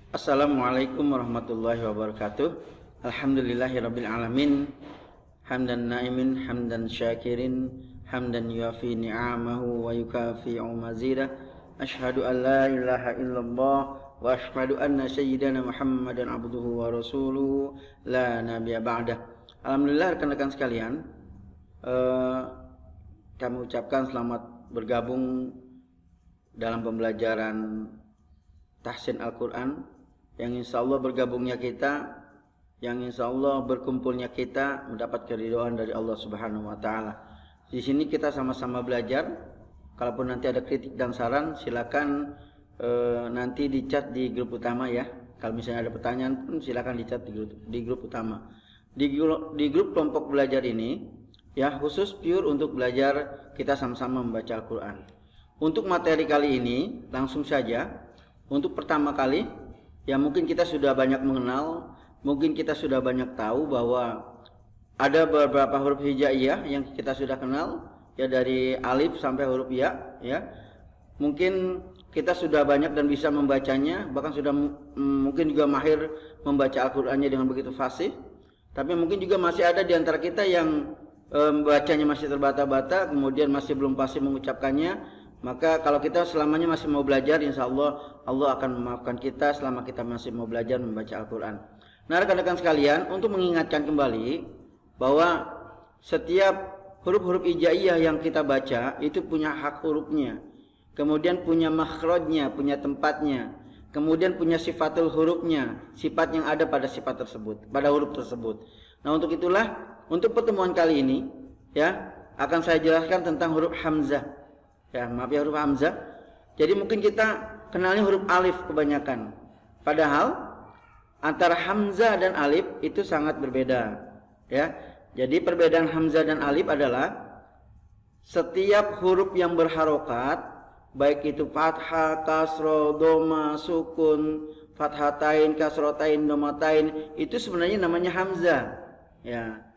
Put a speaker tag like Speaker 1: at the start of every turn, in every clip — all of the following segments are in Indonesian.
Speaker 1: Assalamualaikum warahmatullahi wabarakatuh. Alhamdulillahirabbil alamin. Hamdan na'imin, hamdan syakirin, hamdan yuafi ni'amahu wa yukafi'u mazidah. Asyhadu an la ilaha illallah wa asyhadu anna sayyidana Muhammadan abduhu wa rasuluhu la nabiyya ba'dah. Alhamdulillah rekan-rekan sekalian, kami ucapkan selamat bergabung dalam pembelajaran tahsin Al-Quran, yang insya Allah bergabungnya kita, yang insya Allah berkumpulnya kita mendapat keridhaan dari Allah Subhanahu Wa Taala. Di sini kita sama-sama belajar. Kalaupun nanti ada kritik dan saran, silakan nanti dicat di grup utama ya. Kalau misalnya ada pertanyaan pun silakan dicat di grup utama. Di grup kelompok belajar ini ya, khusus pure untuk belajar kita sama-sama membaca Al-Quran. Untuk materi kali ini langsung saja. Untuk pertama kali, ya mungkin kita sudah banyak mengenal, mungkin kita sudah banyak tahu bahwa ada beberapa huruf hijaiyah yang kita sudah kenal, ya dari alif sampai huruf ya, ya. Mungkin kita sudah banyak dan bisa membacanya, bahkan sudah mungkin juga mahir membaca Al-Qur'annya dengan begitu fasih. Tapi mungkin juga masih ada di antara kita yang membacanya masih terbata-bata, kemudian masih belum fasih mengucapkannya. Maka kalau kita selamanya masih mau belajar, insya Allah Allah akan memaafkan kita selama kita masih mau belajar membaca Al-Quran. Nah rekan-rekan sekalian, untuk mengingatkan kembali bahwa setiap huruf-huruf hijaiyah yang kita baca itu punya hak hurufnya, kemudian punya makhrajnya, punya tempatnya, kemudian punya sifatul hurufnya, sifat yang ada pada sifat tersebut, pada huruf tersebut. Nah untuk itulah, untuk pertemuan kali ini ya akan saya jelaskan tentang huruf hamzah. Ya, maaf ya, huruf hamzah. Jadi mungkin kita kenalnya huruf alif kebanyakan. Padahal antara hamzah dan alif itu sangat berbeda. Ya. Jadi perbedaan hamzah dan alif adalah setiap huruf yang berharokat, baik itu fathah, kasroh, doma, sukun, fathatain, kasrotain, domatain, itu sebenarnya namanya hamzah. Ya.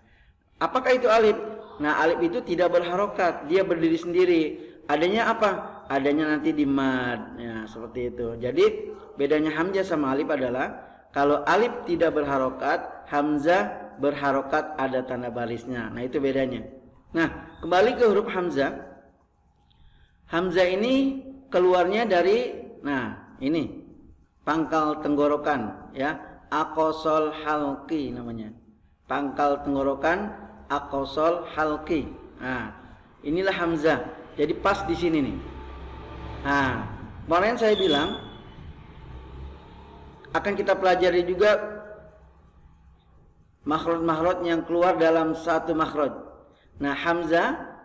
Speaker 1: Apakah itu alif? Nah, alif itu tidak berharokat, dia berdiri sendiri. Adanya apa? Adanya nanti di mad. Ya, seperti itu. Jadi bedanya hamzah sama alif adalah kalau alif tidak berharokat, hamzah berharokat, ada tanda barisnya. Nah, itu bedanya. Nah, kembali ke huruf hamzah. Hamzah ini keluarnya dari, nah, ini pangkal tenggorokan ya, aqsal halqi namanya. Pangkal tenggorokan aqsal halqi. Nah, inilah hamzah. Jadi pas di sini nih. Nah, kemarin saya bilang akan kita pelajari juga makhraj-makhraj yang keluar dalam satu makhraj. Nah, hamzah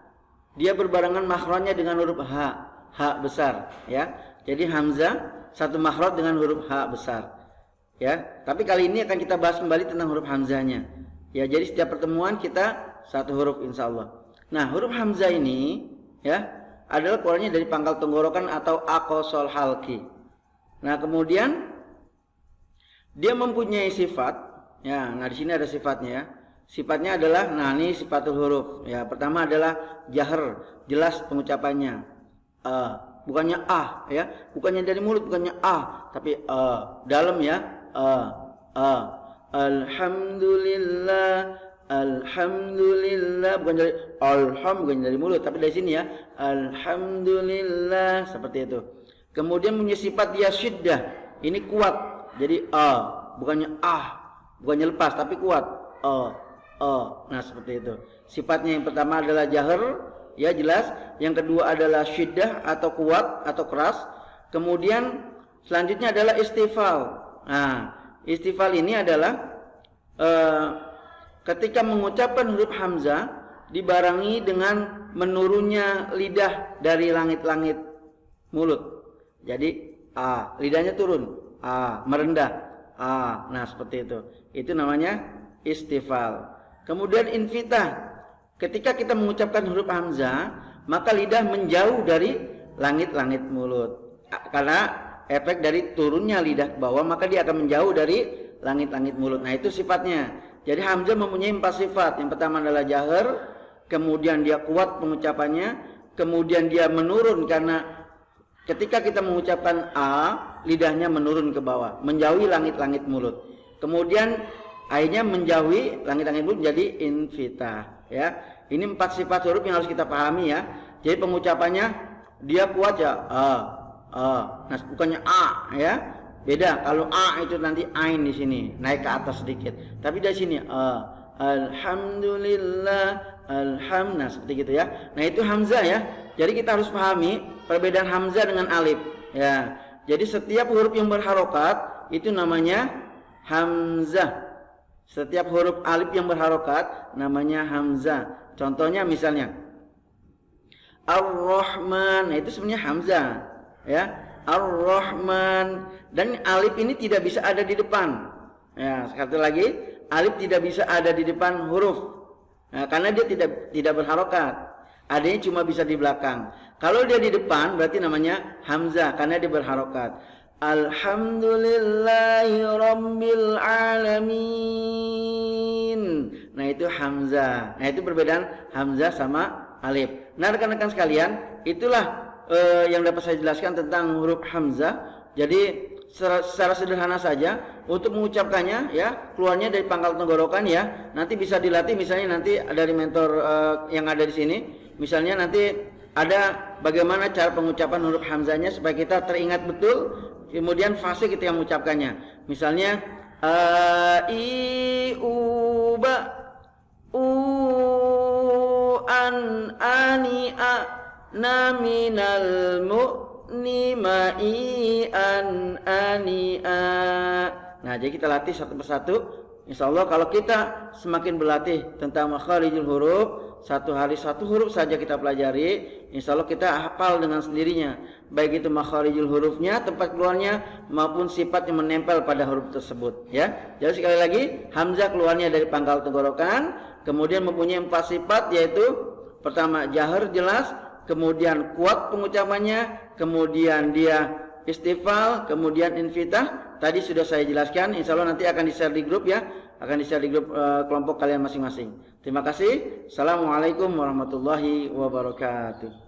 Speaker 1: dia berbarengan makhrajnya dengan huruf h besar, ya. Jadi hamzah satu makhraj dengan huruf h besar, ya. Tapi kali ini akan kita bahas kembali tentang huruf hamzahnya. Ya, jadi setiap pertemuan kita satu huruf insyaallah. Nah, huruf hamzah ini ya adalah keluarnya dari pangkal tenggorokan atau aqsal halqi. Nah, kemudian dia mempunyai sifat ya. Nah, di sini ada sifatnya ya. Sifatnya adalah, nah ini sifatul huruf ya. Pertama adalah jahr, jelas pengucapannya. Bukannya ya, bukannya dari mulut, bukannya tapi dalam ya. Alhamdulillah, alhamdulillah, bukan dari mulut, tapi dari sini ya, alhamdulillah, seperti itu. Kemudian punya sifat dia syiddah, ini kuat, jadi bukannya bukannya lepas, tapi kuat, nah seperti itu. Sifatnya yang pertama adalah jahr, ya jelas. Yang kedua adalah syiddah atau kuat atau keras. Kemudian selanjutnya adalah istifal. Nah, istifal ini adalah ketika mengucapkan huruf hamzah dibarengi dengan menurunnya lidah dari langit-langit mulut. Jadi lidahnya turun, merendah. Nah, seperti itu. Itu namanya istifal. Kemudian infitah. Ketika kita mengucapkan huruf hamzah, maka lidah menjauh dari langit-langit mulut. Karena efek dari turunnya lidah ke bawah, maka dia akan menjauh dari langit-langit mulut. Nah, itu sifatnya. Jadi hamzah mempunyai 4 sifat. Yang pertama adalah jahr, kemudian dia kuat pengucapannya, kemudian dia menurun karena ketika kita mengucapkan lidahnya menurun ke bawah, menjauhi langit-langit mulut. Kemudian akhirnya menjauhi langit-langit mulut jadi infitah, ya. Ini 4 sifat huruf yang harus kita pahami, ya. Jadi pengucapannya dia kuat ya, nah bukannya a, ya. Beda kalau a itu nanti ain di sini naik ke atas sedikit. Tapi dari sini alhamdulillah, alhamdulillah seperti gitu, ya. Nah itu hamzah, ya. Jadi kita harus pahami perbedaan hamzah dengan alif, ya. Jadi setiap huruf yang berharokat itu namanya hamzah. Setiap huruf alif yang berharokat namanya hamzah. Contohnya misalnya Ar-Rahman, nah itu sebenarnya hamzah, ya. Ar-Rahman, dan alif ini tidak bisa ada di depan. Ya, sekali lagi, alif tidak bisa ada di depan huruf. Nah, karena dia tidak berharokat. Adanya cuma bisa di belakang. Kalau dia di depan berarti namanya hamzah karena dia berharokat. Alhamdulillahi rabbil alamin. Nah itu hamzah. Nah itu perbedaan hamzah sama alif. Nah rekan-rekan sekalian, itulah yang dapat saya jelaskan tentang huruf hamzah. Jadi secara sederhana saja untuk mengucapkannya, ya, keluarnya dari pangkal tenggorokan, ya. Nanti bisa dilatih, misalnya nanti dari mentor yang ada di sini. Misalnya nanti ada bagaimana cara pengucapan huruf hamzahnya supaya kita teringat betul. Kemudian fase kita yang mengucapkannya. Misalnya i u ba u an ani a na minal mu'ni ma'i an ani a. Nah, jadi kita latih satu persatu. Insyaallah kalau kita semakin berlatih tentang makharijul huruf, satu hari satu huruf saja kita pelajari, insyaallah kita hafal dengan sendirinya. Baik itu makharijul hurufnya, tempat keluarnya, maupun sifat yang menempel pada huruf tersebut, ya. Jadi sekali lagi, hamzah keluarnya dari pangkal tenggorokan, kemudian mempunyai 4 sifat, yaitu pertama jahar jelas, kemudian kuat pengucapannya, kemudian dia istifal, kemudian infitah. Tadi sudah saya jelaskan, insya Allah nanti akan di-share di grup, ya. Akan di-share di grup kelompok kalian masing-masing. Terima kasih. Assalamualaikum warahmatullahi wabarakatuh.